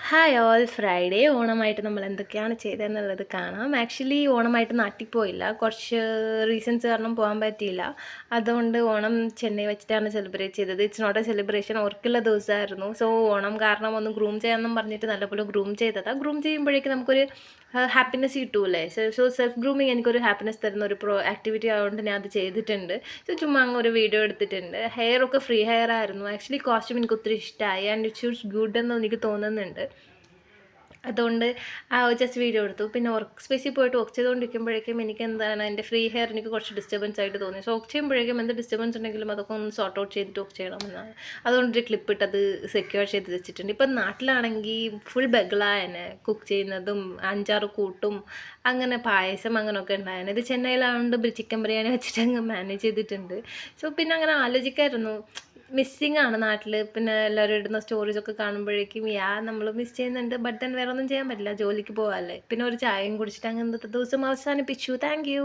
Hi all Friday ഓണമായിട്ട് നമ്മൾ എന്തൊക്കെയാണ് ചെയ്തതെന്നുള്ളത് കാണാം. ആക്ച്വലി ഓണമായിട്ട് നാട്ടിൽ പോയില്ല, കുറച്ച് റീസൺസ് കാരണം പോകാൻ പറ്റിയില്ല. അതുകൊണ്ട് ഓണം ചെന്നൈ വെച്ചിട്ടാണ് സെലിബ്രേറ്റ് ചെയ്തത്. ഇറ്റ്സ് നോട്ട് എ സെലിബ്രേഷൻ, ഓർക്കുള്ള ദിവസമായിരുന്നു. സോ ഓണം കാരണം ഒന്ന് ഗ്രൂം ചെയ്യാമെന്നും പറഞ്ഞിട്ട് നല്ലപോലെ ഗ്രൂം ചെയ്തതാണ്. ഗ്രൂം ചെയ്യുമ്പോഴേക്കും നമുക്കൊരു ഹാപ്പിനെസ് കിട്ടൂലേ. സോ സെൽഫ് ഗ്രൂമിങ് എനിക്കൊരു ഹാപ്പിനെസ് തരുന്ന ഒരു ആക്ടിവിറ്റി ആയതുകൊണ്ട് ഞാൻ അത് ചെയ്തിട്ടുണ്ട്. സോ ചുമ്മാ അങ്ങ് ഒരു വീഡിയോ എടുത്തിട്ടുണ്ട്. ഹെയർ ഒക്കെ ഫ്രീ ഹെയർ ആയിരുന്നു. ആക്ച്വലി കോസ്റ്റ്യൂം എനിക്ക് ഒത്തിരി ഇഷ്ടമായി ആൻഡ് ഇറ്റ് ഷൂട്ട്സ് ഗുഡ് എന്ന് എനിക്ക് തോന്നുന്നുണ്ട്. അതുകൊണ്ട് ജസ്റ്റ് വീഡിയോ എടുത്തു. പിന്നെ വർക്ക് സ്പേസിൽ പോയിട്ട് വർക്ക് ചെയ്തുകൊണ്ടിരിക്കുമ്പോഴേക്കും എനിക്ക് എന്താണ് എൻ്റെ ഫ്രീ ഹെയർ എനിക്ക് കുറച്ച് ഡിസ്റ്റർബൻസ് ആയിട്ട് തോന്നി. സോ വർക്ക് ചെയ്യുമ്പോഴേക്കും എന്ത് ഡിസ്റ്റർബൻസ് ഉണ്ടെങ്കിലും അതൊക്കെ ഒന്ന് സോർട്ട് ഔട്ട് ചെയ്തിട്ട് വർക്ക് ചെയ്യണമെന്നാണ്. അതുകൊണ്ടൊരു ക്ലിപ്പ് ഇട്ട് അത് സെക്യൂർ ചെയ്ത് വെച്ചിട്ടുണ്ട്. ഇപ്പം നാട്ടിലാണെങ്കിൽ ഫുൾ ബഹളായനെ, കുക്ക് ചെയ്യുന്നതും 5-6 കൂട്ടും അങ്ങനെ പായസം അങ്ങനെയൊക്കെ ഉണ്ടായാണ്. ഇത് ചെന്നൈയിലായതുകൊണ്ട് ചിക്കൻ ബിരിയാണി വെച്ചിട്ട് അങ്ങ് മാനേജ് ചെയ്തിട്ടുണ്ട്. സോ പിന്നെ അങ്ങനെ ആലോചിക്കായിരുന്നു, മിസ്സിങ് ആണ് നാട്ടിൽ. പിന്നെ എല്ലാവരും ഇടുന്ന സ്റ്റോറീസൊക്കെ കാണുമ്പോഴേക്കും നമ്മൾ മിസ് ചെയ്യുന്നുണ്ട്. ബട്ട് ദെൻ വേറെ ഒന്നും ചെയ്യാൻ പറ്റില്ല, ജോലിക്ക് പോകാമല്ലേ. പിന്നെ ഒരു ചായയും കുടിച്ചിട്ട് അങ്ങനത്തെ ദിവസം അവസാനിപ്പിച്ചു. Thank you.